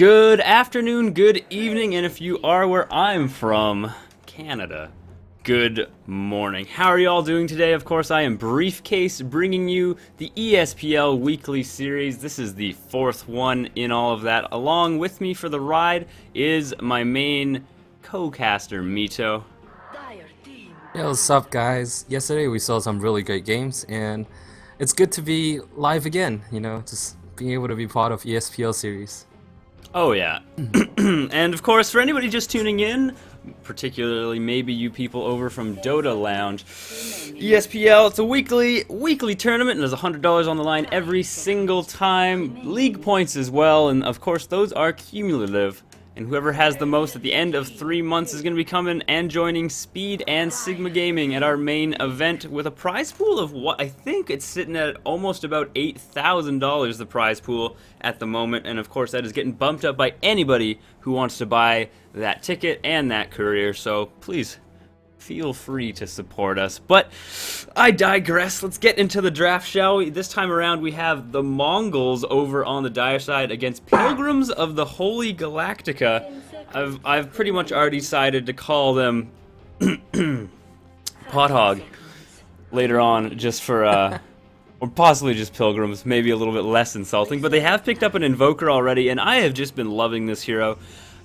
Good afternoon, good evening, and if you are where I'm from, Canada, good morning. How are you all doing today? Of course, I am Briefcase, bringing you the ESPL weekly series. This is the fourth one in all of that. Along with me for the ride is my main co-caster, Mito. Yo, what's up, guys? Yesterday we saw some really great games, and it's good to be live again, just being able to be part of ESPL series. Oh yeah. And of course, for anybody just tuning in, particularly maybe you people over from Dota Lounge, ESPL, it's a weekly tournament, and there's $100 on the line every single time. League points as well, and of course those are cumulative. And whoever has the most at the end of 3 months is going to be coming and joining Speed and Sigma Gaming at our main event with a prize pool of what I think it's sitting at almost about $8,000, the prize pool at the moment. And of course, that is getting bumped up by anybody who wants to buy that ticket and that courier. So please feel free to support us. But I digress. Let's get into the draft, shall we? This time around, we have the Mongols over on the dire side against Pilgrims of the Holy Galactica. I've pretty much already decided to call them Pot Hog later on, just for or possibly just Pilgrims, maybe a little bit less insulting. But they have picked up an Invoker already, and I have just been loving this hero.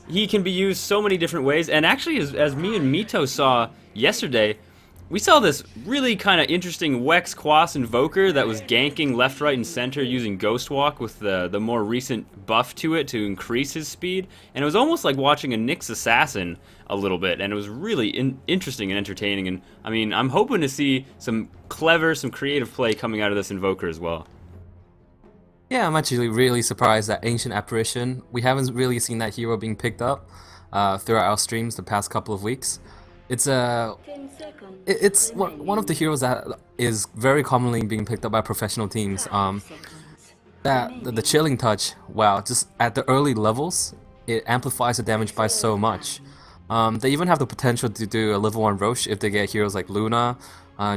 He can be used so many different ways, and actually, as me and Mito saw yesterday, we saw this really kind of interesting Wex Quas Invoker that was ganking left, right, and center using Ghost Walk with the more recent buff to it to increase his speed, and it was almost like watching a Nyx Assassin a little bit, and it was really interesting and entertaining, and I mean, I'm hoping to see some creative play coming out of this Invoker as well. Yeah, I'm actually really surprised that Ancient Apparition, we haven't really seen that hero being picked up throughout our streams the past couple of weeks. It's one of the heroes that is very commonly being picked up by professional teams. The Chilling Touch, wow, just at the early levels, it amplifies the damage by so much. They even have the potential to do a level 1 Roche if they get heroes like Luna,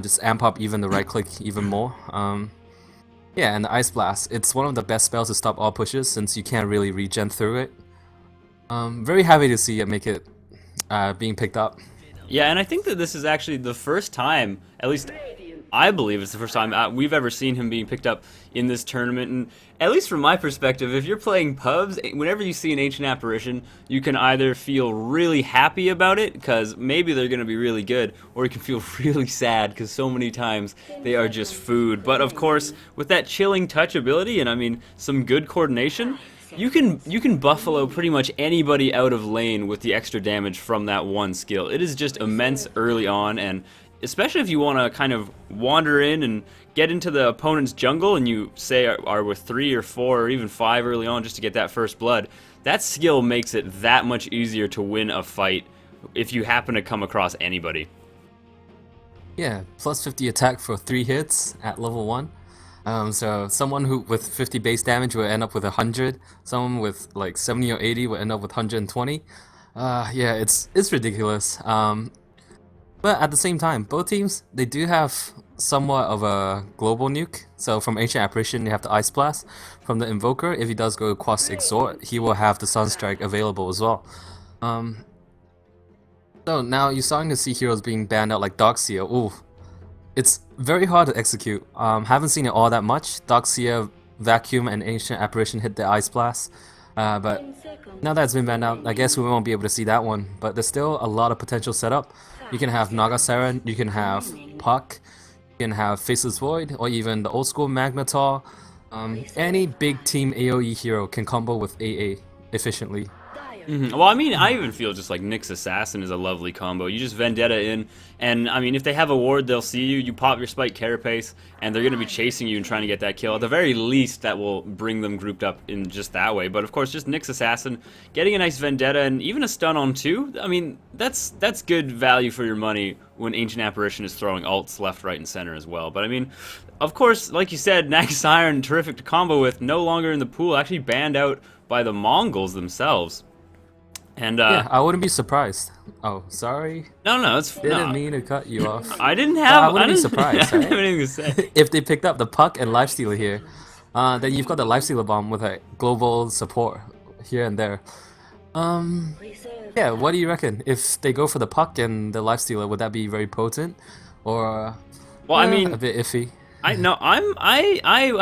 just amp up even the right click even more. Yeah, and the Ice Blast, it's one of the best spells to stop all pushes since you can't really regen through it. Very happy to see it make it being picked up. Yeah, and I think that this is actually the first time, at least I believe it's the first time we've ever seen him being picked up in this tournament. And at least from my perspective, if you're playing pubs, whenever you see an Ancient Apparition, you can either feel really happy about it, because maybe they're going to be really good, or you can feel really sad, because so many times they are just food. But of course, with that Chilling Touch ability, and I mean, some good coordination, you can buffalo pretty much anybody out of lane with the extra damage from that one skill. It is just immense early on, and especially if you want to kind of wander in and get into the opponent's jungle and you say are with 3 or 4 or even 5 early on just to get that first blood, that skill makes it that much easier to win a fight if you happen to come across anybody. Yeah, plus 50 attack for 3 hits at level 1. So someone who with 50 base damage will end up with 100. Someone with like 70 or 80 will end up with 120. Yeah, it's ridiculous. But at the same time, both teams, they do have somewhat of a global nuke. So from Ancient Apparition, you have the Ice Blast. From the Invoker, if he does go Quas Exort, he will have the Sunstrike available as well. So now you're starting to see heroes being banned out like Darkseer. Ooh, it's very hard to execute. Haven't seen it all that much. Darkseer, Vacuum, and Ancient Apparition hit the Ice Blast. But now that it's been banned out, I guess we won't be able to see that one. But there's still a lot of potential setup. You can have Naga Siren, you can have Puck, you can have Faceless Void, or even the old school Magnetar. Any big team AoE hero can combo with AA efficiently. Well, I mean, I even feel just like Nyx Assassin is a lovely combo. You just Vendetta in, and I mean, if they have a ward, they'll see you, you pop your Spike Carapace, and they're going to be chasing you and trying to get that kill. At the very least, that will bring them grouped up in just that way. But of course, just Nyx Assassin, getting a nice Vendetta, and even a stun on 2, I mean, that's good value for your money when Ancient Apparition is throwing ults left, right, and center as well. But I mean, of course, like you said, Naga Siren, terrific to combo with, no longer in the pool, actually banned out by the Mongols themselves. And yeah, I wouldn't be surprised. Oh, sorry. No, it's didn't mean to cut you off. I didn't have. I wouldn't be surprised. Right? I didn't have anything to say. If they picked up the Puck and Lifestealer here, then you've got the Lifestealer bomb with a global support here and there. Yeah, what do you reckon? If they go for the puck and the lifestealer, would that be very potent, or Well, I a mean, bit iffy? I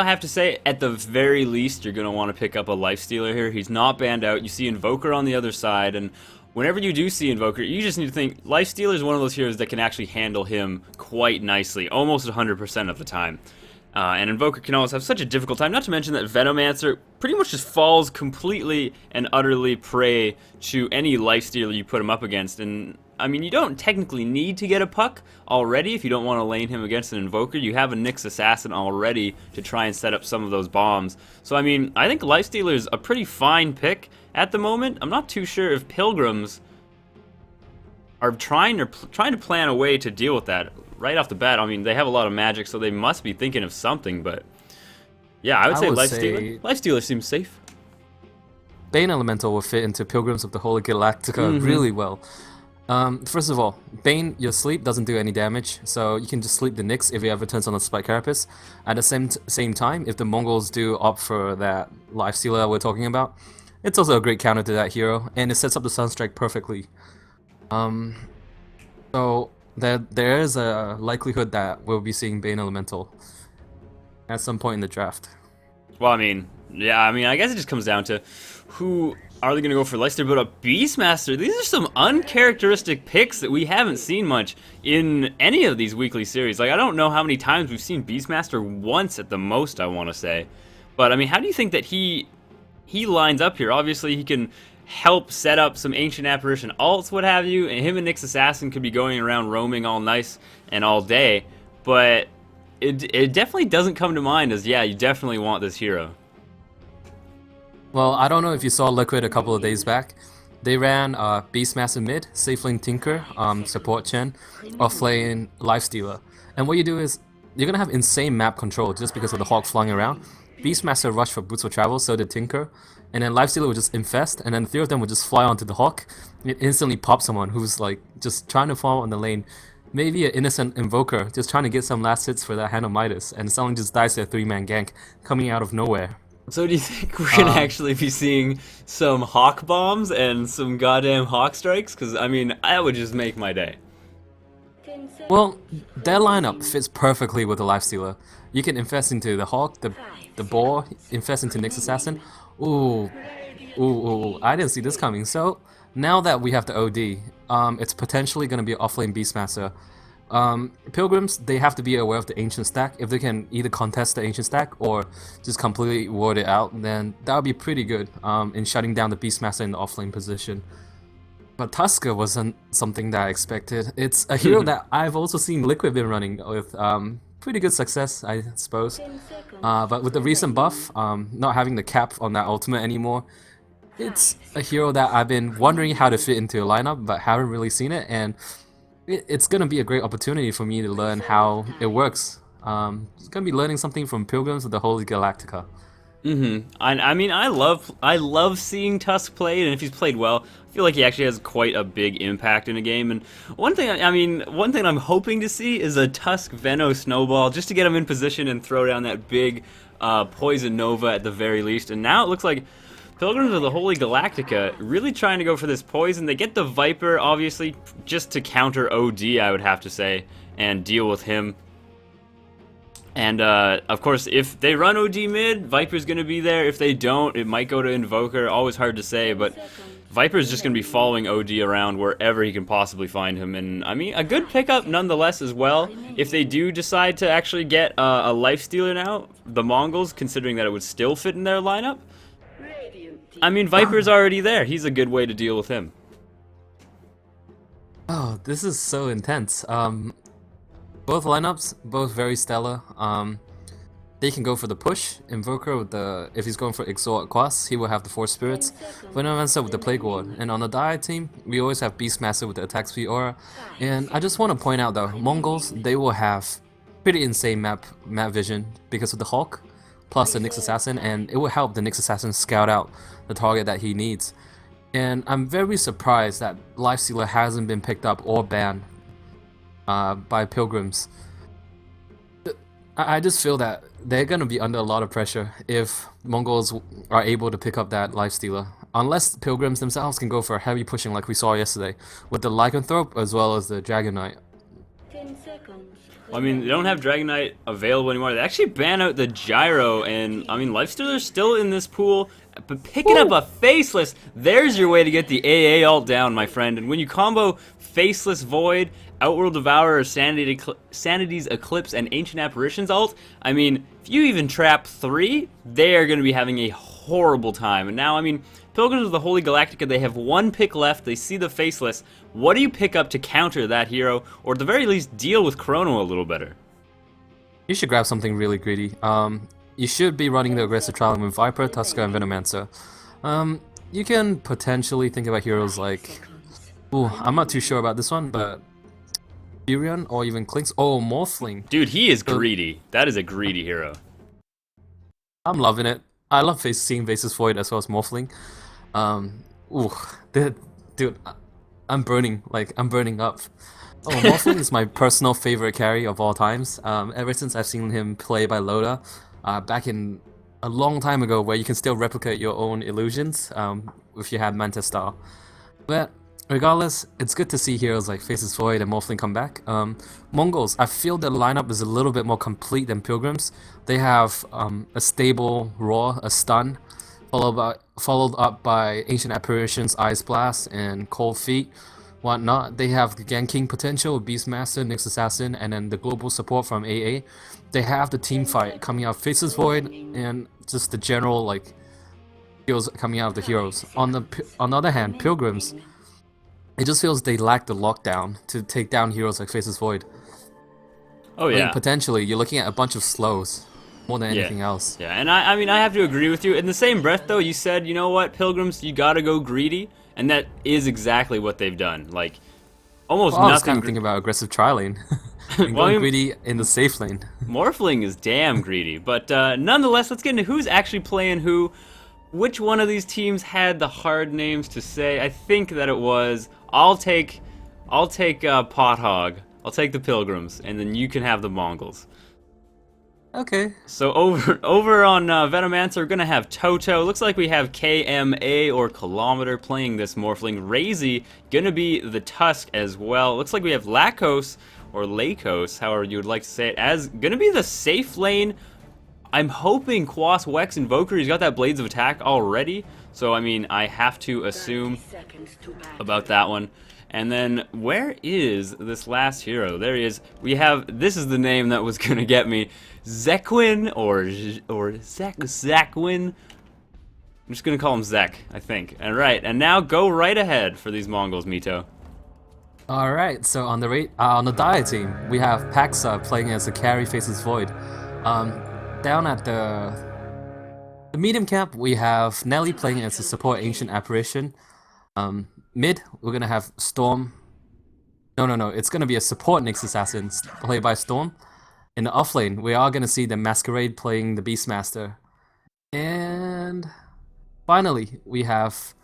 have to say, at the very least, you're gonna want to pick up a life stealer here. He's not banned out. You see Invoker on the other side, and whenever you do see Invoker, you just need to think life stealer is one of those heroes that can actually handle him quite nicely, almost 100% of the time. And Invoker can always have such a difficult time, not to mention that Venomancer pretty much just falls completely and utterly prey to any lifestealer you put him up against. And, I mean, you don't technically need to get a puck already if you don't want to lane him against an Invoker. You have a Nyx Assassin already to try and set up some of those bombs. So, I mean, I think lifestealer is a pretty fine pick at the moment. I'm not too sure if Pilgrims are trying to plan a way to deal with that right off the bat. I mean, they have a lot of magic, so they must be thinking of something, but yeah, I would say Lifestealer seems safe. Bane Elemental will fit into Pilgrims of the Holy Galactica really well. First of all, Bane, your sleep doesn't do any damage, so you can just sleep the Nyx if he ever turns on a Spike Carapace. At the same time, if the Mongols do opt for that Lifestealer that we're talking about, it's also a great counter to that hero, and it sets up the Sunstrike perfectly. So there is a likelihood that we'll be seeing Bane Elemental at some point in the draft. Well, I mean, yeah, I guess it just comes down to who are they going to go for Leicester, but a Beastmaster. These are some uncharacteristic picks that we haven't seen much in any of these weekly series. Like, I don't know how many times we've seen Beastmaster, once at the most, I want to say. But, I mean, how do you think that he lines up here? Obviously, he can help set up some Ancient Apparition ults, what have you, and him and Nyx Assassin could be going around roaming all nice and all day, but it definitely doesn't come to mind as, yeah, you definitely want this hero. Well, I don't know if you saw Liquid a couple of days back. They ran Beastmaster mid, safe lane Tinker, support Chen, off lane Lifestealer. And what you do is, you're gonna have insane map control just because of the Hawk flying around. Beastmaster rush for Boots of Travel, so did Tinker. And then Lifestealer would just infest, and then 3 of them would just fly onto the Hawk. It instantly pops someone who's like just trying to fall on the lane. Maybe an innocent Invoker, just trying to get some last hits for that Hand of Midas, and someone just dies to a 3-man gank coming out of nowhere. So do you think we're gonna actually be seeing some Hawk bombs and some goddamn Hawk strikes? Because, I mean, that would just make my day. Well, their lineup fits perfectly with the Lifestealer. You can infest into the Hawk, the Boar, infest into Nyx Assassin. Ooh, I didn't see this coming. So, now that we have the OD, it's potentially going to be an offlane Beastmaster. Pilgrims, they have to be aware of the Ancient stack. If they can either contest the Ancient stack or just completely ward it out, then that would be pretty good in shutting down the Beastmaster in the offlane position. But Tusker wasn't something that I expected. It's a hero that I've also seen Liquid been running with pretty good success, I suppose. But with the recent buff, not having the cap on that ultimate anymore, it's a hero that I've been wondering how to fit into a lineup, but haven't really seen it, and it's gonna be a great opportunity for me to learn how it works. It's gonna be learning something from Pilgrims of the Holy Galactica. I mean, I love seeing Tusk played, and if he's played well, I feel like he actually has quite a big impact in a game. And one thing I'm hoping to see is a Tusk Veno snowball, just to get him in position and throw down that big Poison Nova at the very least. And now it looks like Pilgrims of the Holy Galactica really trying to go for this poison. They get the Viper, obviously, just to counter OD, I would have to say, and deal with him. And, of course, if they run OD mid, Viper's going to be there. If they don't, it might go to Invoker. Always hard to say, but Viper's just going to be following OD around wherever he can possibly find him. And, I mean, a good pickup nonetheless as well. If they do decide to actually get a Lifestealer now, the Mongols, considering that it would still fit in their lineup, I mean, Viper's already there. He's a good way to deal with him. Oh, this is so intense. Both lineups, both very stellar. They can go for the push. Invoker with if he's going for Exalt Quas, he will have the 4 spirits. Venomancer with the Plague Ward. And on the Diet team, we always have Beastmaster with the attack speed aura. And I just want to point out though, Mongols, they will have pretty insane map vision because of the Hawk, plus the Nyx Assassin, and it will help the Nyx Assassin scout out the target that he needs. And I'm very surprised that Lifestealer hasn't been picked up or banned by Pilgrims. I just feel that they're gonna be under a lot of pressure if Mongols are able to pick up that Lifestealer. unless Pilgrims themselves can go for a heavy pushing like we saw yesterday with the Lycanthrope as well as the Dragon Knight. 10 seconds. I mean, they don't have Dragon Knight available anymore. They actually ban out the Gyro, and I mean, Lifestealer's still in this pool. But picking up a Faceless, there's your way to get the AA ult down, my friend. And when you combo Faceless Void, Outworld Devourer, Sanity's Eclipse, and Ancient Apparitions ult, I mean, if you even trap 3, they are going to be having a horrible time. And now, I mean, Pilgrims of the Holy Galactica, they have 1 pick left. They see the Faceless. What do you pick up to counter that hero, or at the very least, deal with Chrono a little better? You should grab something really greedy. You should be running the aggressive trialing with Viper, Tusker, and Venomancer. You can potentially think about heroes like... Ooh, I'm not too sure about this one, but... Furion, or even Clinks. Oh, Morphling. Dude, he is greedy. That is a greedy hero. I'm loving it. I love seeing Faceless Void as well as Morphling. Ooh, dude, I'm burning. Like, I'm burning up. Oh, Morphling is my personal favorite carry of all times. Ever since I've seen him play by Loda, back in a long time ago, where you can still replicate your own illusions if you had Manta style. But regardless, it's good to see heroes like Faceless Void and Morphling come back. Mongols, I feel their lineup is a little bit more complete than Pilgrims. They have a stable Roar, a stun, followed up by Ancient Apparitions, Ice Blast, and Cold Feet, whatnot. They have the ganking potential, Beastmaster, Nyx Assassin, and then the global support from AA. They have the team fight coming out of Faceless Void, and just the general like skills coming out of the heroes. On the other hand, Pilgrims, it just feels they lack the lockdown to take down heroes like Faceless Void. Oh I yeah. mean, potentially, you're looking at a bunch of slows more than anything else. Yeah, and I mean, I have to agree with you. In the same breath, though, you said, you know what, Pilgrims, you gotta go greedy, and that is exactly what they've done. Like, almost Well, I was nothing. kind of thinking about aggressive trialing. And Well, I going mean- greedy in the safe lane. Morphling is damn greedy, but nonetheless, let's get into who's actually playing who. Which one of these teams had the hard names to say? I think that it was. I'll take Pot Hog. I'll take the Pilgrims, and then you can have the Mongols. Okay. So over on Venomancer, we're gonna have Toto. Looks like we have KMA or Kilometer playing this Morphling. Razy gonna be the Tusk as well. Looks like we have Lakos or Lakos, however you would like to say it, as gonna be the safe lane. I'm hoping Quas, Wex, Invoker. He's got that Blades of Attack already, so I mean I have to assume about that one. And then where is this last hero? There he is. We have, this is the name that was gonna get me, Zekwin or Zakwin. I'm just gonna call him Zek, I think. All right, and now go right ahead for these Mongols, Mito. All right. So on the Dire team, we have Paxa playing as a carry Faceless Void. Down at the medium camp, we have Nelly playing as a support Ancient Apparition. Mid, we're gonna have Storm. No, it's gonna be a support Nyx Assassin played by Storm. In the off lane, we are gonna see the Masquerade playing the Beastmaster. And finally, we have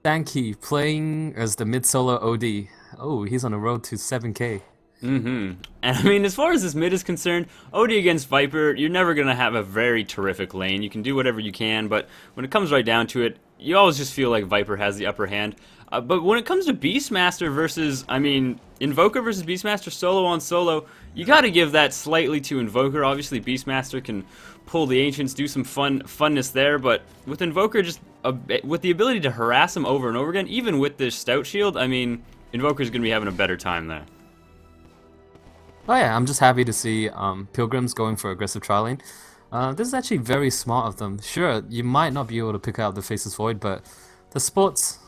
Sankey playing as the mid solo OD. Oh, he's on the road to 7K. And I mean, as far as this mid is concerned, OD against Viper, you're never going to have a very terrific lane. You can do whatever you can, but when it comes right down to it, you always just feel like Viper has the upper hand. But when it comes to Beastmaster versus, I mean, Invoker versus Beastmaster solo on solo, you got to give that slightly to Invoker. Obviously, Beastmaster can pull the Ancients, do some funness there, but with Invoker, just with the ability to harass him over and over again, even with this Stout Shield, I mean, Invoker's going to be having a better time there. Oh yeah, I'm just happy to see Pilgrims going for aggressive trialing. This is actually very smart of them. Sure, you might not be able to pick out the Faceless Void, but the sports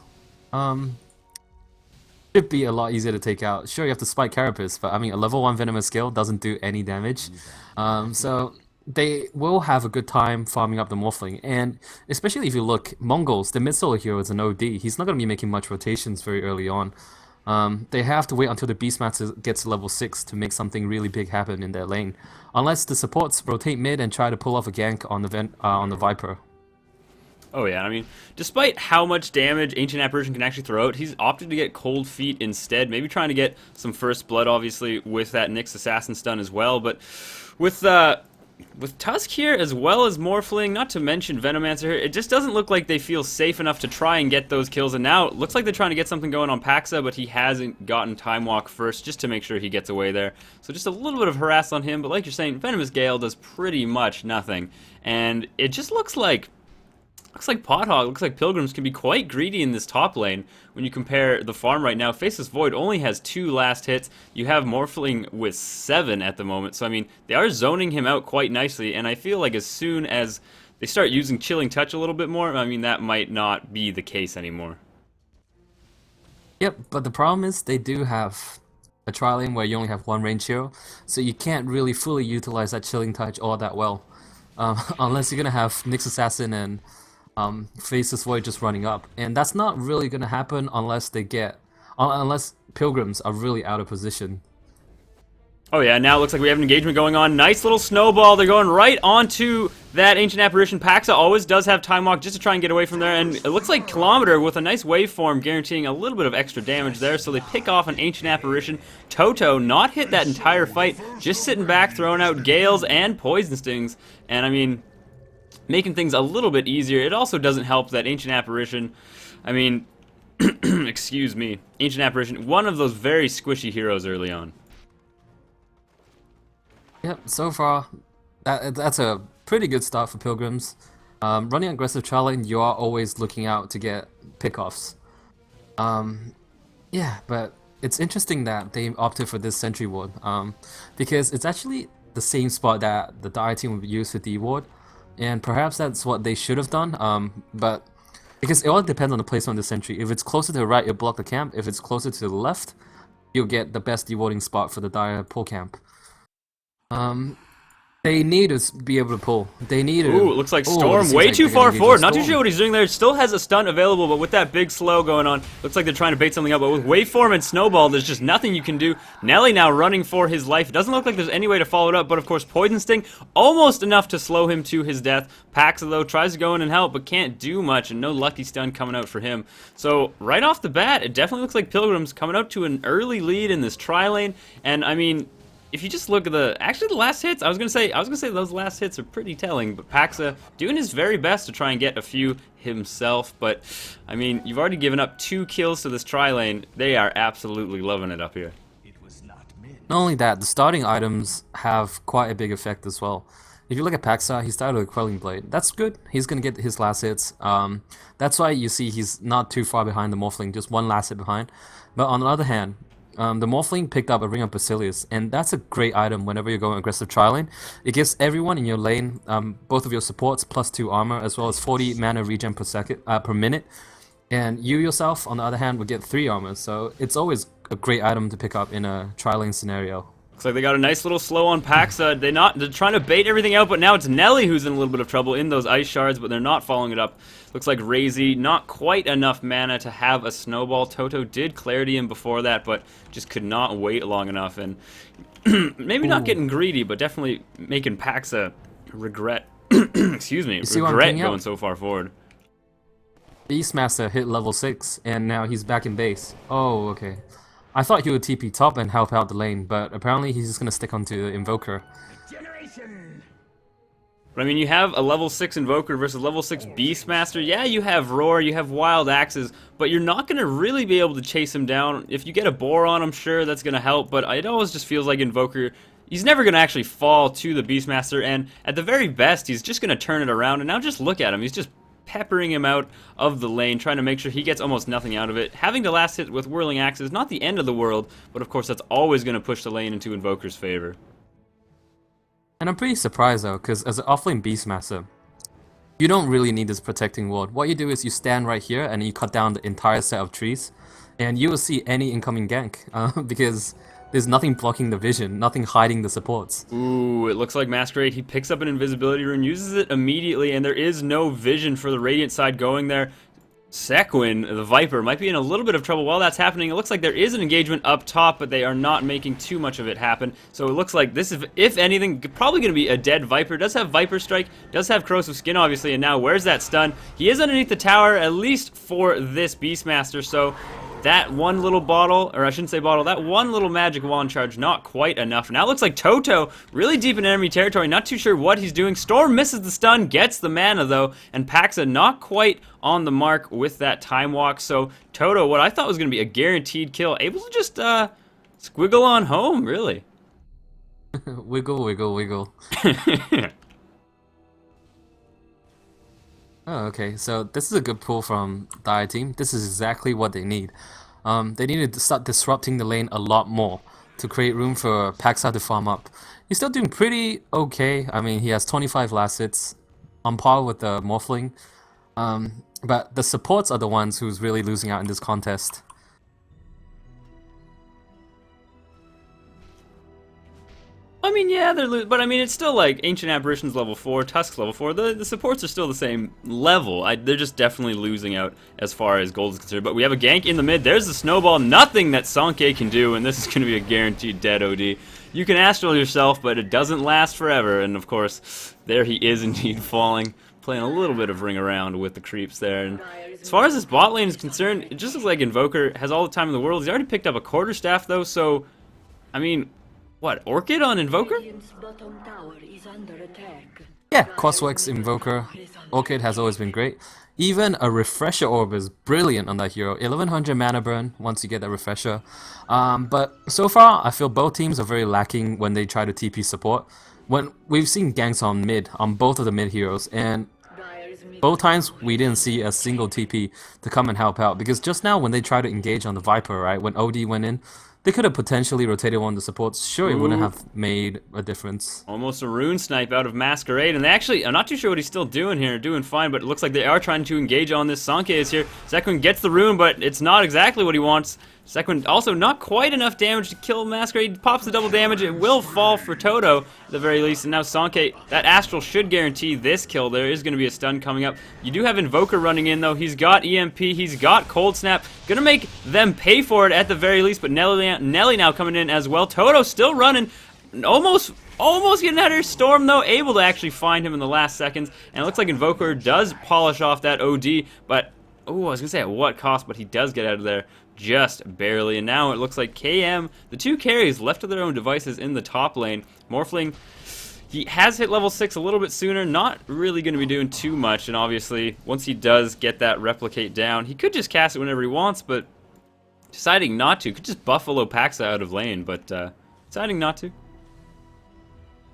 should be a lot easier to take out. Sure, you have to spike Carapace, but I mean, a level 1 Venomous skill doesn't do any damage. So they will have a good time farming up the Morphling. And especially if you look, Mongols, the mid-solo hero is an OD. He's not going to be making much rotations very early on. They have to wait until the Beastmaster gets to level 6 to make something really big happen in their lane. Unless the supports rotate mid and try to pull off a gank on the Viper. Oh yeah, I mean, despite how much damage Ancient Apparition can actually throw out, he's opted to get Cold Feet instead, maybe trying to get some First Blood, obviously, with that Nyx Assassin stun as well, but with with Tusk here, as well as Morphling, not to mention Venomancer here, it just doesn't look like they feel safe enough to try and get those kills. And now it looks like they're trying to get something going on Paxa, but he hasn't gotten Time Walk first, just to make sure he gets away there. So just a little bit of harass on him, but like you're saying, Venomous Gale does pretty much nothing. And it just looks like Pothog, looks like Pilgrims can be quite greedy in this top lane when you compare the farm right now. Faceless Void only has 2 last hits. You have Morphling with 7 at the moment. So, I mean, they are zoning him out quite nicely, and I feel like as soon as they start using Chilling Touch a little bit more, I mean, that might not be the case anymore. Yep, but the problem is they do have a trial lane where you only have 1 range hero, so you can't really fully utilize that Chilling Touch all that well. Unless you're going to have Nyx Assassin and Faceless Void just running up, and that's not really gonna happen unless unless Pilgrims are really out of position. Oh yeah, now it looks like we have an engagement going on. Nice little snowball. They're going right onto that Ancient Apparition. Paxa always does have Time Walk just to try and get away from there, and it looks like Kilometer with a nice waveform guaranteeing a little bit of extra damage there, so they pick off an Ancient Apparition. Toto not hit that entire fight, just sitting back, throwing out Gales and Poison Stings, and I mean, making things a little bit easier. It also doesn't help that Ancient Apparition, I mean, excuse me, Ancient Apparition, one of those very squishy heroes early on. Yep, so far, that's a pretty good start for Pilgrims. Running aggressive trial lane, you are always looking out to get pickoffs. Yeah, but it's interesting that they opted for this Sentry Ward, because it's actually the same spot that the Dire team would use for D Ward. And perhaps that's what they should have done, but because it all depends on the placement of the sentry. If it's closer to the right, you'll block the camp. If it's closer to the left, you'll get the best dewarding spot for the Dire pull camp. They need to be able to pull. They need to... Ooh, it looks like Storm way too far forward. Not too sure what he's doing there. Still has a stun available, but with that big slow going on, looks like they're trying to bait something up. But with Waveform and Snowball, there's just nothing you can do. Nelly now running for his life. It doesn't look like there's any way to follow it up, but of course, Poison Sting, almost enough to slow him to his death. Paxa, though, tries to go in and help, but can't do much, and no lucky stun coming out for him. So, right off the bat, it definitely looks like Pilgrims coming out to an early lead in this tri-lane, and I mean... if you just look at the last hits, I was gonna say those last hits are pretty telling, but Paxa doing his very best to try and get a few himself, but I mean, you've already given up 2 kills to this tri-lane. They are absolutely loving it up here. Not only that, the starting items have quite a big effect as well. If you look at Paxa, he started with Quelling Blade. That's good. He's gonna get his last hits. That's why you see he's not too far behind the Morphling, just 1 last hit behind. But on the other hand, the Morphling picked up a Ring of Basilius, and that's a great item whenever you're going aggressive tri-lane. It gives everyone in your lane, both of your supports, +2 armor, as well as 40 mana regen per minute. And you yourself, on the other hand, would get 3 armor, so it's always a great item to pick up in a tri-lane scenario. Looks like they got a nice little slow on Paxa. They're trying to bait everything out, but now it's Nelly who's in a little bit of trouble in those ice shards, but they're not following it up. Looks like Razy, not quite enough mana to have a snowball. Toto did Clarity him before that, but just could not wait long enough, and maybe not getting greedy, but definitely making Paxa regret, excuse me, regret going so far forward. Beastmaster hit level 6, and now he's back in base. Oh, okay. I thought he would TP top and help out the lane, but apparently he's just gonna stick onto the Invoker. But I mean, you have a level 6 Invoker versus level 6 Beastmaster. Yeah, you have Roar, you have Wild Axes, but you're not gonna really be able to chase him down. If you get a Boron, I'm sure that's gonna help, but it always just feels like Invoker, he's never gonna actually fall to the Beastmaster, and at the very best, he's just gonna turn it around, and now just look at him. He's just peppering him out of the lane, trying to make sure he gets almost nothing out of it. Having the last hit with Whirling Axe is not the end of the world, but of course that's always going to push the lane into Invoker's favor. And I'm pretty surprised though, because as an offlane Beastmaster, you don't really need this protecting ward. What you do is you stand right here and you cut down the entire set of trees, and you will see any incoming gank, because there's nothing blocking the vision, nothing hiding the supports. Ooh, it looks like Masquerade, he picks up an invisibility rune, uses it immediately, and there is no vision for the Radiant side going there. Sequin, the Viper, might be in a little bit of trouble while that's happening. It looks like there is an engagement up top, but they are not making too much of it happen. So it looks like this is, if anything, probably going to be a dead Viper. Does have Viper Strike, does have Corrosive Skin, obviously, and now where's that stun? He is underneath the tower, at least for this Beastmaster, so that one little bottle, or I shouldn't say bottle, that one little magic wand charge, not quite enough. Now it looks like Toto really deep in enemy territory, not too sure what he's doing. Storm misses the stun, gets the mana though, and Paxa not quite on the mark with that time walk. So Toto, what I thought was going to be a guaranteed kill, able to just squiggle on home, really. Wiggle, wiggle, wiggle. Oh, okay. So this is a good pull from the I team. This is exactly what they need. They need to start disrupting the lane a lot more to create room for Paxa to farm up. He's still doing pretty okay. I mean, he has 25 last hits, on par with the Morphling. But the supports are the ones who's really losing out in this contest. I mean, yeah, but I mean, it's still like Ancient Apparitions level 4, Tusks level 4. The supports are still the same level. They're just definitely losing out as far as gold is concerned. But we have a gank in the mid. There's the snowball. Nothing that Sanke can do, and this is going to be a guaranteed dead OD. You can astral yourself, but it doesn't last forever. And of course, there he is indeed falling, playing a little bit of ring around with the creeps there. And as far as this bot lane is concerned, it just looks like Invoker has all the time in the world. He's already picked up a quarterstaff though, so I mean. What, Orchid on Invoker? Yeah, Coswex, Invoker, Orchid has always been great. Even a Refresher Orb is brilliant on that hero. 1100 mana burn once you get that Refresher. But so far, I feel both teams are very lacking when they try to TP support. When we've seen ganks on mid, on both of the mid heroes, and both times we didn't see a single TP to come and help out. Because just now when they tried to engage on the Viper, right, when OD went in, they could have potentially rotated one of the supports. Sure, it wouldn't have made a difference. Almost a rune snipe out of Masquerade. And they actually, I'm not too sure what he's still doing here. Doing fine, but it looks like they are trying to engage on this. Sanke is here. Sequin gets the rune, but it's not exactly what he wants. Sequin also not quite enough damage to kill Masquerade. Pops the double damage. It will fall for Toto at the very least. And now Sanke, that Astral should guarantee this kill. There is going to be a stun coming up. You do have Invoker running in though. He's got EMP. He's got Cold Snap. Gonna make them pay for it at the very least. But Nelly now coming in as well. Toto still running. Almost getting out of her. Storm though, able to actually find him in the last seconds. And it looks like Invoker does polish off that OD. But, oh, I was going to say at what cost, but he does get out of there. Just barely, and now it looks like KM, the two carries left to their own devices in the top lane. Morphling, he has hit level 6 a little bit sooner, not really going to be doing too much, and obviously, once he does get that replicate down, he could just cast it whenever he wants, but deciding not to. Could just Buffalo Paxa out of lane, but deciding not to.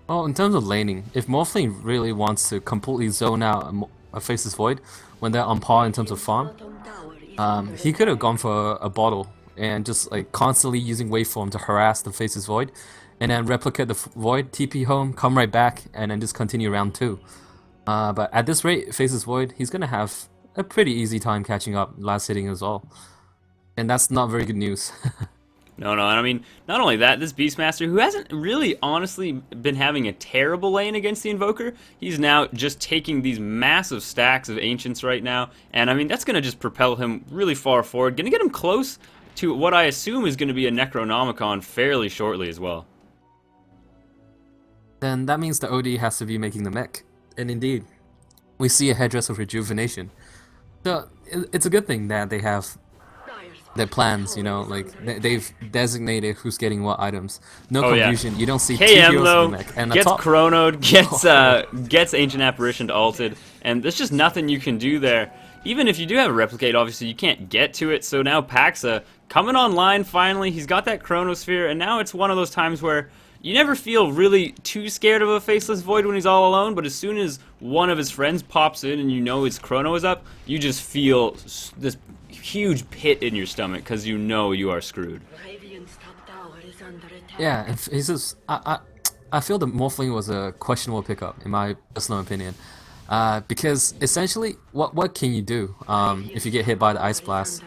Well, in terms of laning, if Morphling really wants to completely zone out a Faceless Void when they're on par in terms of farm, he could have gone for a bottle and just like constantly using waveform to harass the Faceless Void, and then replicate the Void, TP home, come right back, and then just continue round 2. But at this rate, Faceless Void, he's gonna have a pretty easy time catching up last hitting as well, and that's not very good news. No, and I mean, not only that, this Beastmaster, who hasn't really honestly been having a terrible lane against the Invoker, he's now just taking these massive stacks of Ancients right now, and I mean, that's going to just propel him really far forward, going to get him close to what I assume is going to be a Necronomicon fairly shortly as well. Then that means the OD has to be making the mech, and indeed, we see a Headdress of Rejuvenation. So, it's a good thing that they have their plans, you know, like they've designated who's getting what items. No confusion. Yeah. You don't see KM, two heroes though, in the mech. And gets top... chronoed, gets Ancient Apparition ulted, and there's just nothing you can do there. Even if you do have a replicate, obviously you can't get to it. So now Paxa coming online finally. He's got that Chronosphere, and now it's one of those times where you never feel really too scared of a Faceless Void when he's all alone, but as soon as one of his friends pops in and you know his Chrono is up, you just feel this huge pit in your stomach because you know you are screwed. Yeah, he's just, I feel that Morphling was a questionable pickup in my personal opinion, because essentially, what can you do if you get hit by the Ice Blast?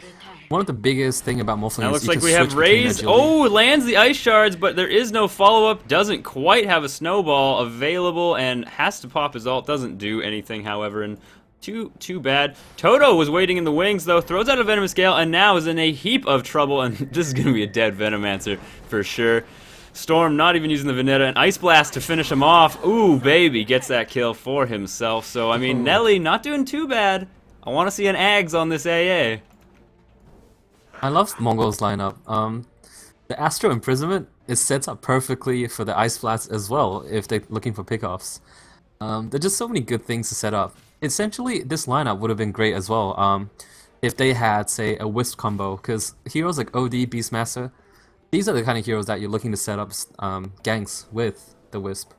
One of the biggest thing about Morphling is looks you like can we have switch between Raze. agility. Oh, lands the Ice Shards, but there is no follow-up. Doesn't quite have a Snowball available and has to pop his ult. Doesn't do anything, however, and too bad. Toto was waiting in the wings, though. Throws out a Venomous Gale and now is in a heap of trouble, and this is going to be a dead Venomancer for sure. Storm not even using the Veneta, and Ice Blast to finish him off. Ooh, baby, gets that kill for himself. So, I mean, Nelly not doing too bad. I want to see an Ags on this AA. I love Mongols lineup. The Astro Imprisonment is set up perfectly for the Ice Blast as well if they're looking for pickoffs. There's just so many good things to set up. Essentially, this lineup would have been great as well if they had, say, a Wisp combo, because heroes like OD, Beastmaster, these are the kind of heroes that you're looking to set up ganks with the Wisp.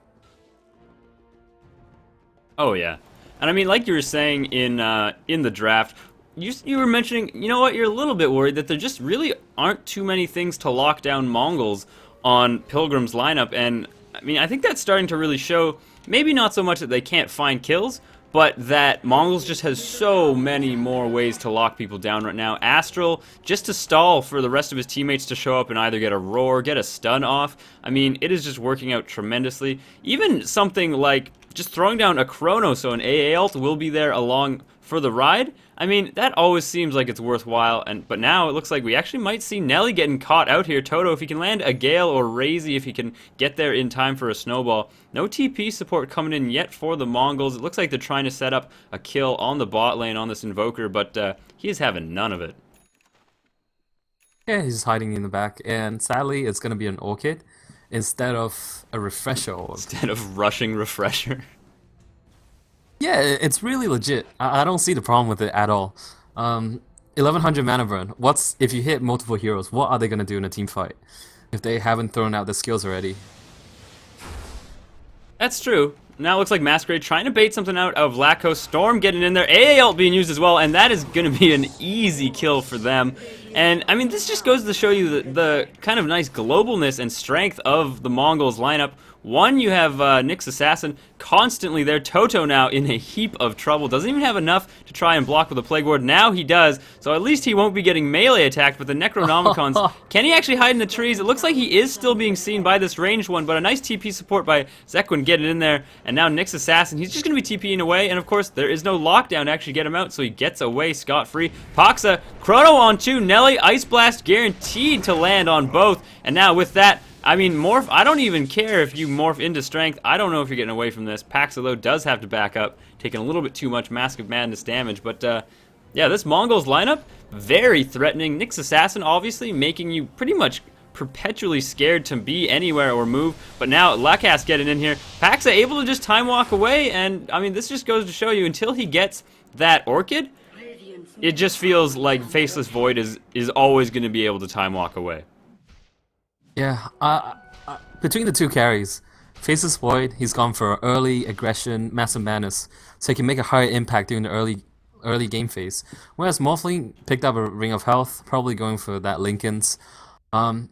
Oh yeah, and I mean, like you were saying in the draft, you were mentioning, you know what, you're a little bit worried that there just really aren't too many things to lock down Mongols on Pilgrim's lineup, and I mean, I think that's starting to really show. Maybe not so much that they can't find kills, but that Mongols just has so many more ways to lock people down right now. Astral, just to stall for the rest of his teammates to show up and either get a roar, get a stun off. I mean, it is just working out tremendously. Even something like just throwing down a Chrono so an AA ult will be there along for the ride. I mean, that always seems like it's worthwhile, but now it looks like we actually might see Nelly getting caught out here. Toto, if he can land a Gale, or Razy if he can get there in time for a snowball. No TP support coming in yet for the Mongols. It looks like they're trying to set up a kill on the bot lane on this Invoker, but he is having none of it. Yeah, he's just hiding in the back, and sadly, it's going to be an Orchid instead of a Refresher Orb. Instead of rushing Refresher. Yeah, it's really legit. I don't see the problem with it at all. 1100 mana burn. If you hit multiple heroes, what are they going to do in a team fight if they haven't thrown out the skills already? That's true. Now it looks like Masquerade trying to bait something out of Lacko. Storm getting in there. AA ult being used as well, and that is going to be an easy kill for them. And, I mean, this just goes to show you the kind of nice globalness and strength of the Mongols lineup. One, you have Nyx Assassin constantly there. Toto now in a heap of trouble. Doesn't even have enough to try and block with the Plague Ward. Now he does, so at least he won't be getting melee attacked. But the Necronomicons, can he actually hide in the trees? It looks like he is still being seen by this ranged one, but a nice TP support by Zekwin getting in there. And now Nyx Assassin, he's just going to be TPing away. And of course, there is no lockdown to actually get him out, so he gets away scot-free. Paxa, Chrono on 2. Nelly, Ice Blast guaranteed to land on both. And now with that, I mean, morph, I don't even care if you morph into strength. I don't know if you're getting away from this. Paxa, though, does have to back up, taking a little bit too much Mask of Madness damage. But, yeah, this Mongols lineup, very threatening. Nyx Assassin, obviously, making you pretty much perpetually scared to be anywhere or move. But now, Lakas getting in here. Paxa able to just time walk away. And, I mean, this just goes to show you, until he gets that Orchid, it just feels like Faceless Void is always going to be able to time walk away. Yeah, between the two carries, Faceless Void, he's gone for early aggression, massive madness, so he can make a higher impact during the early game phase. Whereas Morphling picked up a Ring of Health, probably going for that Linken's. To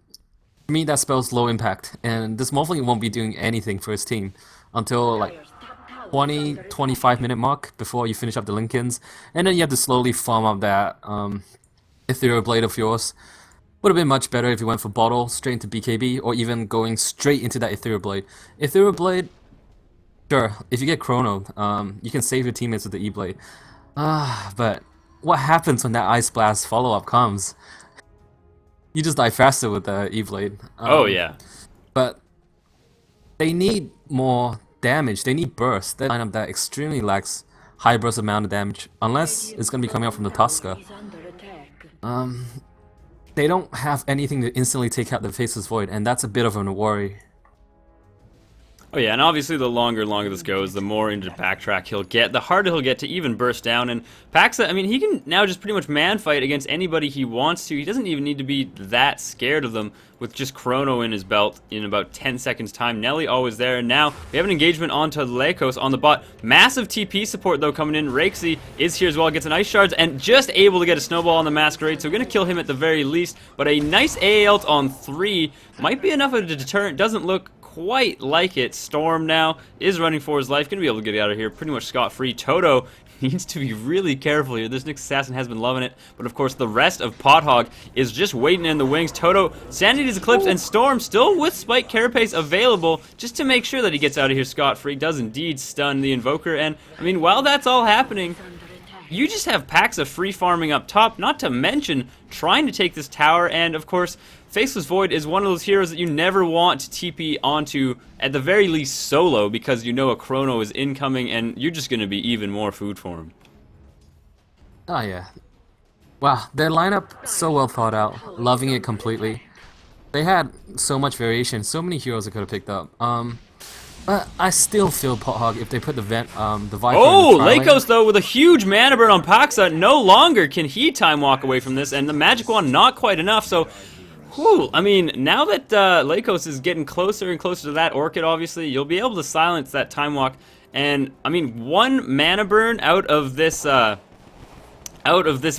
me, that spells low impact, and this Morphling won't be doing anything for his team until like 20-25 minute mark before you finish up the Linken's, and then you have to slowly farm up that Ethereal Blade of yours. Would have been much better if you went for Bottle, straight into BKB, or even going straight into that Ethereal Blade. Ethereal Blade, sure, if you get Chrono, you can save your teammates with the E-Blade. But what happens when that Ice Blast follow-up comes? You just die faster with the E-Blade. Oh, yeah. But they need more damage. They need burst. That lineup that extremely lacks high burst amount of damage, unless it's going to be coming out from the Tusker. They don't have anything to instantly take out the Faceless Void, and that's a bit of a worry. Oh yeah, and obviously the longer this goes, the more into backtrack he'll get, the harder he'll get to even burst down. And Paxa, I mean, he can now just pretty much man fight against anybody he wants to. He doesn't even need to be that scared of them with just Chrono in his belt in about 10 seconds time. Nelly always there, and now we have an engagement onto Lakos on the bot. Massive TP support though coming in. Rexy is here as well, gets an Ice Shards, and just able to get a snowball on the Masquerade, so we're going to kill him at the very least. But a nice AA ult on 3 might be enough of a deterrent. Doesn't look quite like it. Storm now is running for his life, gonna be able to get out of here pretty much scot-free. Toto needs to be really careful here. This Nyx Assassin has been loving it, but of course the rest of Pothog is just waiting in the wings. Toto, Sanity's Eclipse, and Storm still with Spike Carapace available just to make sure that he gets out of here scot-free. Does indeed stun the Invoker, and I mean, while that's all happening, you just have Paxa free farming up top, not to mention trying to take this tower, and of course Faceless Void is one of those heroes that you never want to TP onto, at the very least solo, because you know a Chrono is incoming and you're just going to be even more food for him. Oh yeah. Wow, their lineup so well thought out, loving it completely. They had so much variation, so many heroes I could have picked up. But I still feel Pothog if they put the Viper in the Oh, tri lane. Lakos though with a huge mana burn on Paxa. No longer can he time walk away from this, and the magic wand not quite enough. So, whew, I mean, now that Lakos is getting closer and closer to that Orchid, obviously, you'll be able to silence that time walk. And I mean, one mana burn out of this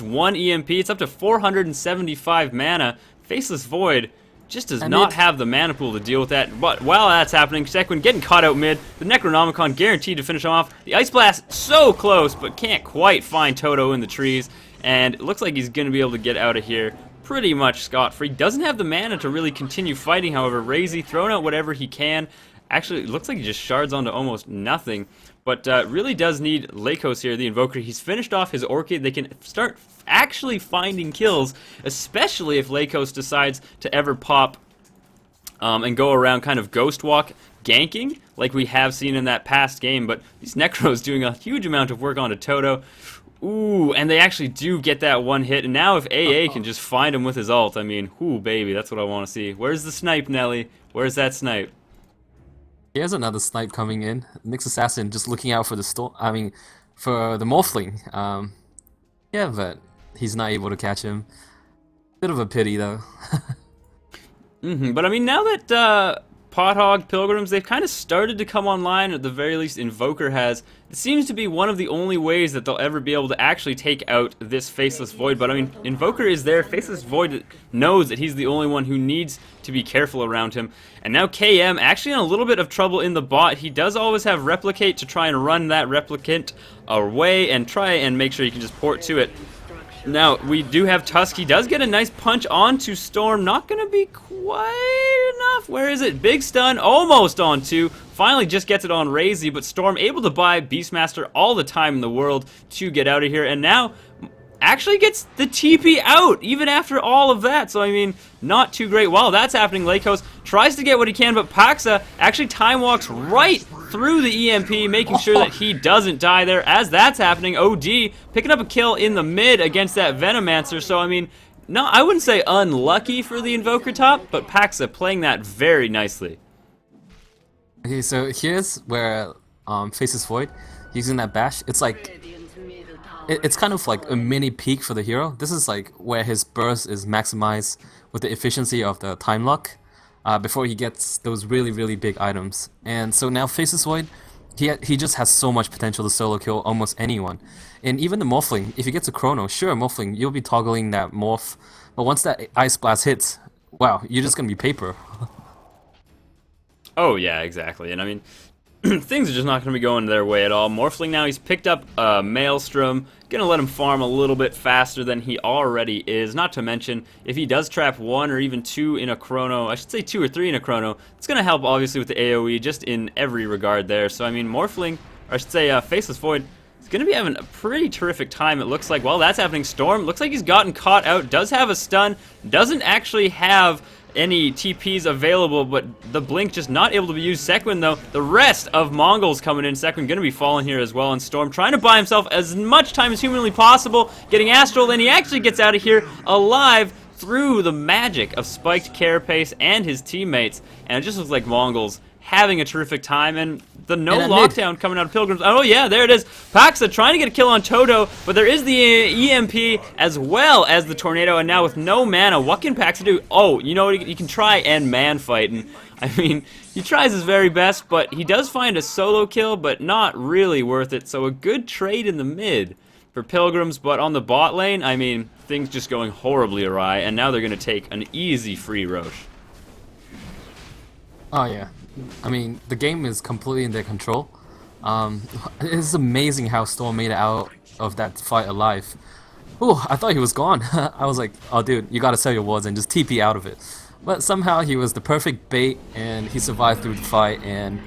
one EMP, it's up to 475 mana. Faceless Void just does not have the mana pool to deal with that. But while that's happening, Sequin getting caught out mid. The Necronomicon guaranteed to finish him off. The Ice Blast so close, but can't quite find Toto in the trees. And it looks like he's going to be able to get out of here pretty much scot-free. Doesn't have the mana to really continue fighting, however. Razy throwing out whatever he can. Actually, it looks like he just shards onto almost nothing. But really does need Lakos here, the Invoker. He's finished off his Orchid. They can start actually finding kills, especially if Lakos decides to ever pop and go around kind of Ghost Walk ganking, like we have seen in that past game. But these Necros doing a huge amount of work onto Toto. Ooh, and they actually do get that one hit. And now if AA can just find him with his ult, I mean, ooh, baby, that's what I want to see. Where's the snipe, Nelly? Where's that snipe? Here's another snipe coming in. Nyx Assassin just looking out for the for the Morphling. Yeah, but he's not able to catch him. Bit of a pity though. But I mean, now that Pothog, Pilgrims, they've kind of started to come online, at the very least Invoker has. It seems to be one of the only ways that they'll ever be able to actually take out this Faceless Void. But I mean, Invoker is there, Faceless Void knows that he's the only one who needs to be careful around him. And now KM actually in a little bit of trouble in the bot. He does always have Replicate to try and run that Replicant away and try and make sure he can just port to it. Now, we do have Tusk. He does get a nice punch onto Storm. Not going to be quite enough. Where is it? Big stun. Almost onto. Finally just gets it on Razy, but Storm able to buy Beastmaster all the time in the world to get out of here. And now actually gets the TP out, even after all of that. So, I mean, not too great. While that's happening, Lakos tries to get what he can, but Paxa actually time walks right through the EMP, making sure that he doesn't die there. As that's happening, OD picking up a kill in the mid against that Venomancer. So, I mean, no, I wouldn't say unlucky for the Invoker top, but Paxa playing that very nicely. Okay, so here's where Faceless Void using that bash. It's like it's kind of like a mini peak for the hero. This is like where his burst is maximized with the efficiency of the time lock before he gets those really big items. And so now Faceless Void, he just has so much potential to solo kill almost anyone. And even the Morphling, if he gets a Chrono, sure, Morphling, you'll be toggling that Morph, but once that Ice Blast hits, wow, you're just gonna be paper. Oh yeah, exactly. And I mean, things are just not going to be going their way at all. Morphling now, he's picked up Maelstrom. Going to let him farm a little bit faster than he already is. Not to mention, if he does trap 1 or even 2 in a Chrono, I should say 2 or 3 in a Chrono, it's going to help obviously with the AoE just in every regard there. So I mean, Morphling, or I should say Faceless Void, is going to be having a pretty terrific time, it looks like. While that's happening, Storm looks like he's gotten caught out, does have a stun, doesn't actually have any TPs available, but the Blink just not able to be used. Sequin though, the rest of Mongols coming in. Sequin gonna be falling here as well, and Storm trying to buy himself as much time as humanly possible, getting Astral, and he actually gets out of here alive through the magic of spiked Carapace and his teammates. And it just looks like Mongols having a terrific time, and the no lockdown coming out of Pilgrims. Oh yeah, there it is. Paxa trying to get a kill on Toto, but there is the EMP as well as the Tornado, and now with no mana, what can Paxa do? Oh, you know what, he can try and man fight, and I mean, he tries his very best, but he does find a solo kill, but not really worth it. So a good trade in the mid for Pilgrims, but on the bot lane, I mean, things just going horribly awry, and now they're going to take an easy free Roche. Oh yeah. I mean, the game is completely in their control. It's amazing how Storm made it out of that fight alive. Oh, I thought he was gone. I was like, oh dude, you gotta sell your wards and just TP out of it. But somehow he was the perfect bait and he survived through the fight, and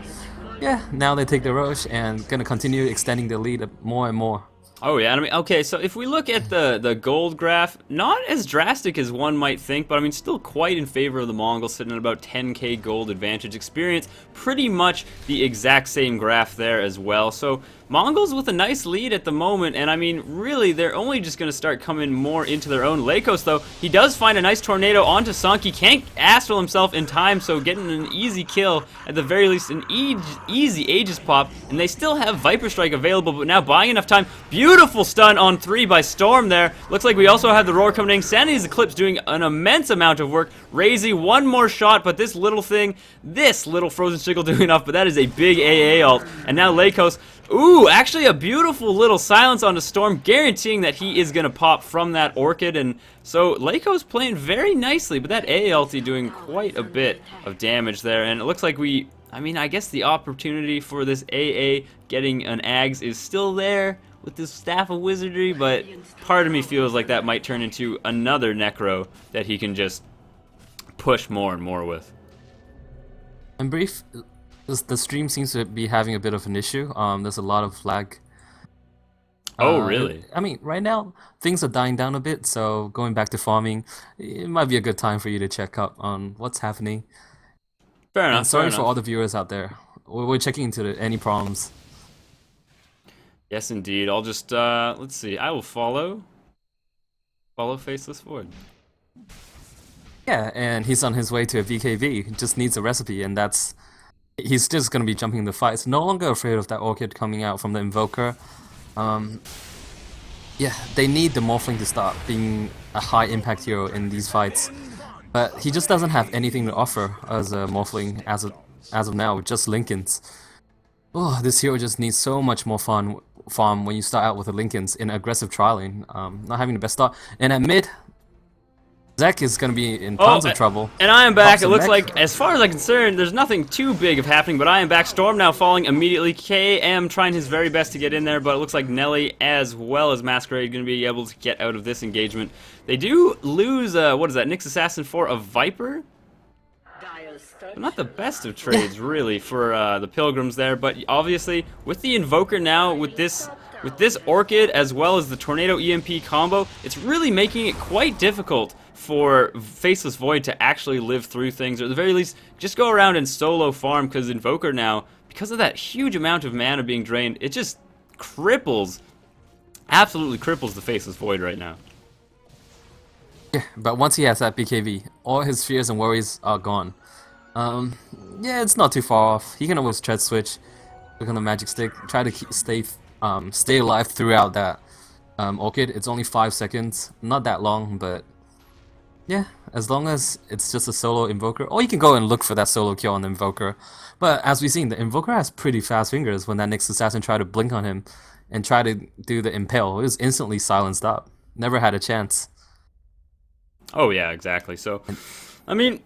yeah, now they take the Roche and gonna continue extending the lead more and more. Oh yeah, I mean, okay, so if we look at the gold graph, not as drastic as one might think, but I mean, still quite in favor of the Mongols, sitting at about 10k gold advantage. Experience, pretty much the exact same graph there as well. So Mongols with a nice lead at the moment, and I mean, really, they're only just going to start coming more into their own. Lakos, though, he does find a nice tornado onto Sanki, can't astral himself in time, so getting an easy kill, at the very least an easy Aegis pop, and they still have Viper Strike available, but now buying enough time. Beautiful stun on 3 by Storm there. Looks like we also have the Roar coming in. Sanity's Eclipse doing an immense amount of work. Razy, one more shot, but this little thing, this little Frozen Sickle doing enough, but that is a big AA ult. And now Lakos, ooh, actually a beautiful little silence on the Storm, guaranteeing that he is going to pop from that Orchid. And so Lakos playing very nicely, but that AA ulti doing quite a bit of damage there. And it looks like I guess the opportunity for this AA getting an Ags is still there with this Staff of Wizardry, but part of me feels like that might turn into another Necro that he can just push more and more with. In brief, the stream seems to be having a bit of an issue. There's a lot of lag. Oh, really? I mean, right now, things are dying down a bit, so going back to farming, it might be a good time for you to check up on what's happening. Fair enough. And sorry for all the viewers out there. We're checking into any problems. Yes, indeed. I'll just, let's see. I will follow Faceless Void. Yeah, and he's on his way to a VKV. He just needs a recipe, and he's just going to be jumping the fights. No longer afraid of that Orchid coming out from the Invoker. Yeah, they need the Morphling to start being a high impact hero in these fights. But he just doesn't have anything to offer as a Morphling as of now, just Lincolns. Oh, this hero just needs so much more farm when you start out with the Lincolns in aggressive trialing. Not having the best start. And at mid, Zek is going to be in tons of trouble. And I am back. Pops It looks mech. like, as far as I'm concerned, there's nothing too big of happening, but I am back. Storm now falling immediately. KM trying his very best to get in there, but it looks like Nelly as well as Masquerade going to be able to get out of this engagement. They do lose, what is that, Nyx Assassin for a Viper? Not the best of trades, really, for the Pilgrims there, but obviously, with the Invoker now, with this Orchid, as well as the Tornado EMP combo, it's really making it quite difficult for Faceless Void to actually live through things, or at the very least, just go around and solo farm, because Invoker now, because of that huge amount of mana being drained, it just cripples, absolutely cripples the Faceless Void right now. Yeah, but once he has that BKB, all his fears and worries are gone. Yeah, it's not too far off. He can always tread switch, look on the magic stick, try to stay alive throughout that Orchid. It's only 5 seconds, not that long, but yeah, as long as it's just a solo Invoker, or you can go and look for that solo kill on the Invoker. But as we've seen, the Invoker has pretty fast fingers. When that Nyx Assassin tried to blink on him and try to do the Impale, it was instantly silenced up. Never had a chance. Oh yeah, exactly. So, I mean,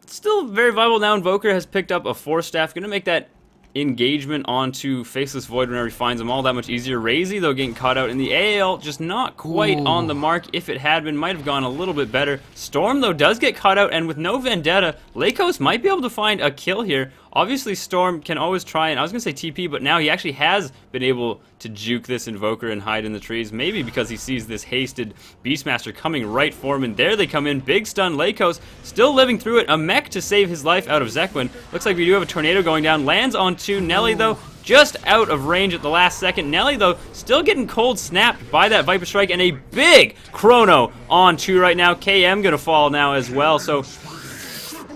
still very viable now. Invoker has picked up a 4-staff, going to make that engagement onto Faceless Void whenever he finds him all that much easier. Razy, though, getting caught out in the AL, just not quite on the mark. If it had been, might have gone a little bit better. Storm, though, does get caught out, and with no Vendetta, Lakos might be able to find a kill here. Obviously, Storm can always try, and I was going to say TP, but now he actually has been able to juke this Invoker and hide in the trees, maybe because he sees this hasted Beastmaster coming right for him, and there they come in. Big stun, Lakos still living through it. A mech to save his life out of Zekwin. Looks like we do have a tornado going down. Lands on 2. Nelly, though, just out of range at the last second. Nelly, though, still getting cold snapped by that Viper Strike, and a big Chrono on 2 right now. KM gonna fall now as well, so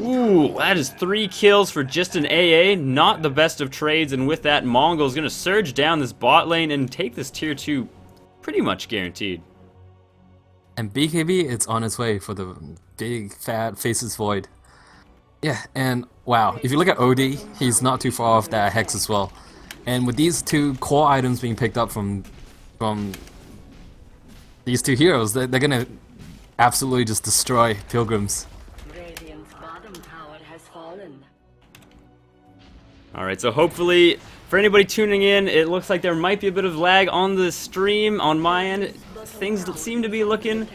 ooh, that is 3 kills for just an AA. Not the best of trades, and with that, Mongols going to surge down this bot lane and take this tier 2 pretty much guaranteed. And BKB, it's on its way for the big, fat Faceless Void. Yeah, and wow, if you look at OD, he's not too far off that Hex as well. And with these 2 core items being picked up from these 2 heroes, they're going to absolutely just destroy Pilgrims. Alright, so hopefully, for anybody tuning in, it looks like there might be a bit of lag on the stream on my end. Things seem to be looking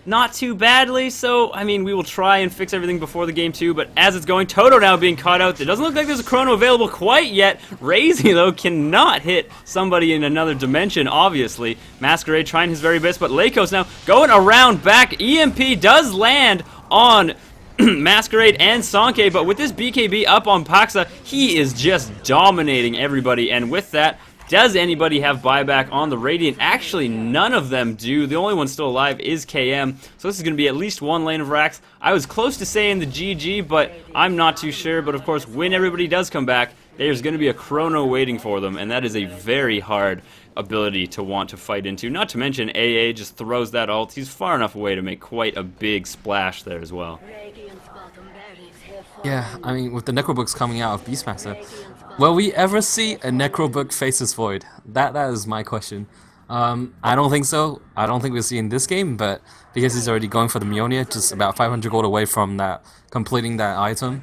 not too badly, so, I mean, we will try and fix everything before the game too, but as it's going, Toto now being caught out. It doesn't look like there's a Chrono available quite yet. Razy, though, cannot hit somebody in another dimension, obviously. Masquerade trying his very best, but Lakos now going around back. EMP does land on Masquerade and Sanke, but with this BKB up on Paxa, he is just dominating everybody, and with that, Does anybody have buyback on the Radiant? Actually, none of them do. The only one still alive is KM. So this is going to be at least one lane of racks. I was close to saying the GG, but I'm not too sure. But of course, when everybody does come back, there's going to be a chrono waiting for them, and that is a very hard ability to want to fight into. Not to mention, AA just throws that ult. He's far enough away to make quite a big splash there as well. Yeah, I mean, with the Necrobooks coming out of Beastmaster, will we ever see a Necrobook Faceless Void? That is my question. I don't think so. I don't think we'll see in this game, but because he's already going for the Mjolnir, just about 500 gold away from that, completing that item.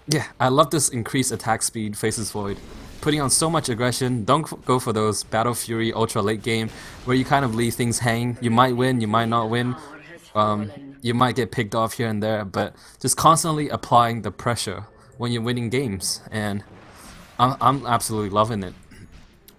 Yeah, I love this increased attack speed, Faceless Void. Putting on so much aggression. Don't go for those Battle Fury ultra late game where you kind of leave things hang. You might win, you might not win. You might get picked off here and there, but just constantly applying the pressure when you're winning games, and I'm absolutely loving it.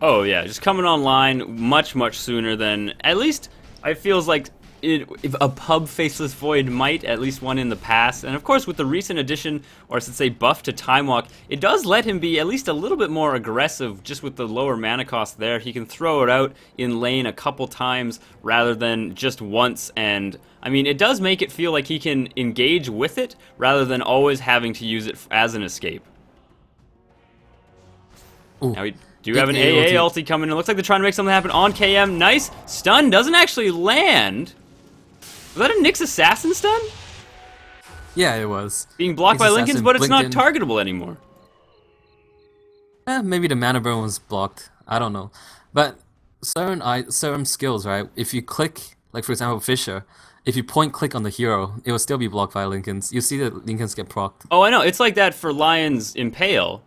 Oh yeah, just coming online much sooner than, at least it feels like if a pub Faceless Void might, at least one in the past. And of course with the recent addition, or I should say buff to Time Walk, it does let him be at least a little bit more aggressive just with the lower mana cost there. He can throw it out in lane a couple times rather than just once, and I mean, it does make it feel like he can engage with it rather than always having to use it as an escape. Ooh. Now we do have an AA ulti coming in. It looks like they're trying to make something happen on KM. Nice stun, doesn't actually land. Was that a Nyx Assassin stun? Yeah, it was. Being blocked by Lincolns, but it's not in. targetable anymore. Maybe the mana burn was blocked. I don't know. But certain skills, right? If you click, like for example Fisher, if you point click on the hero, it will still be blocked by Lincolns. You see that Lincolns get procced. Oh, I know. It's like that for Lion's Impale.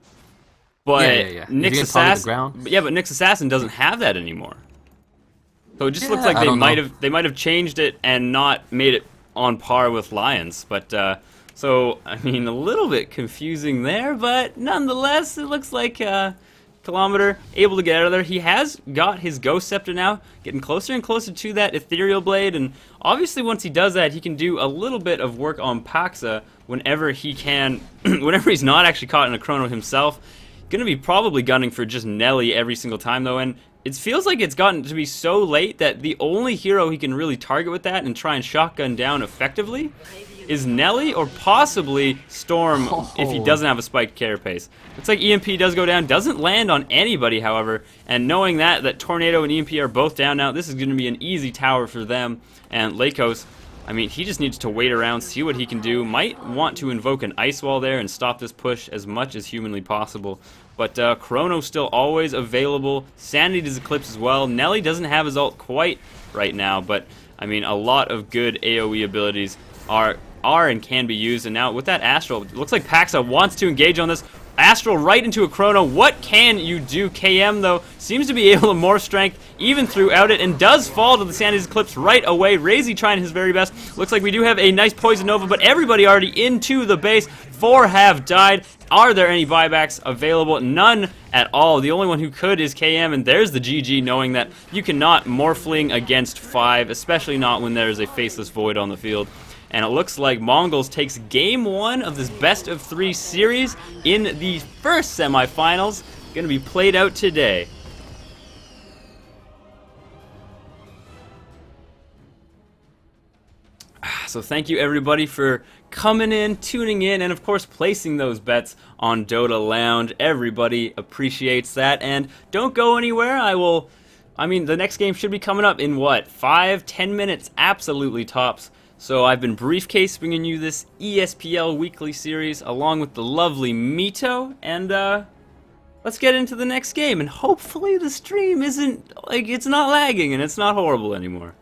But yeah. Nyx Assassin, yeah, but Nyx Assassin doesn't have that anymore. So it just looks like they might have changed it and not made it on par with Lions. But so I mean, a little bit confusing there, but nonetheless, it looks like Kilometer able to get out of there. He has got his Ghost Scepter now, getting closer and closer to that Ethereal Blade, and obviously once he does that, he can do a little bit of work on Paxa whenever he can, whenever he's not actually caught in a chrono himself. Gonna be probably gunning for just Nelly every single time though, and it feels like it's gotten to be so late that the only hero he can really target with that and try and shotgun down effectively is Nelly or possibly Storm if he doesn't have a spiked carapace. Looks like EMP does go down, doesn't land on anybody however, and knowing that Tornado and EMP are both down now, this is going to be an easy tower for them. And Lakos, I mean, he just needs to wait around, see what he can do. Might want to invoke an Ice Wall there and stop this push as much as humanly possible. But Chrono's still always available. Sanity does Eclipse as well. Nelly doesn't have his ult quite right now, but I mean, a lot of good AoE abilities are and can be used. And now with that Astral, it looks like Paxa wants to engage on this. Astral right into a Chrono. What can you do? KM, though, seems to be able to more strength even throughout it and does fall to the Sanity's Eclipse right away. Razy trying his very best. Looks like we do have a nice Poison Nova, but everybody already into the base. 4 have died. Are there any buybacks available? None at all. The only one who could is KM, and there's the GG, knowing that you cannot Morphling against 5, especially not when there's a Faceless Void on the field. And it looks like Mongols takes game 1 of this best of 3 series in the first semifinals. Going to be played out today. So thank you everybody for coming in, tuning in, and of course placing those bets on Dota Lounge. Everybody appreciates that, and don't go anywhere. I mean, the next game should be coming up in what, 5-10 minutes, absolutely tops. So I've been Briefcase bringing you this ESPL weekly series along with the lovely Mito, and let's get into the next game, and hopefully the stream isn't, like, it's not lagging and it's not horrible anymore.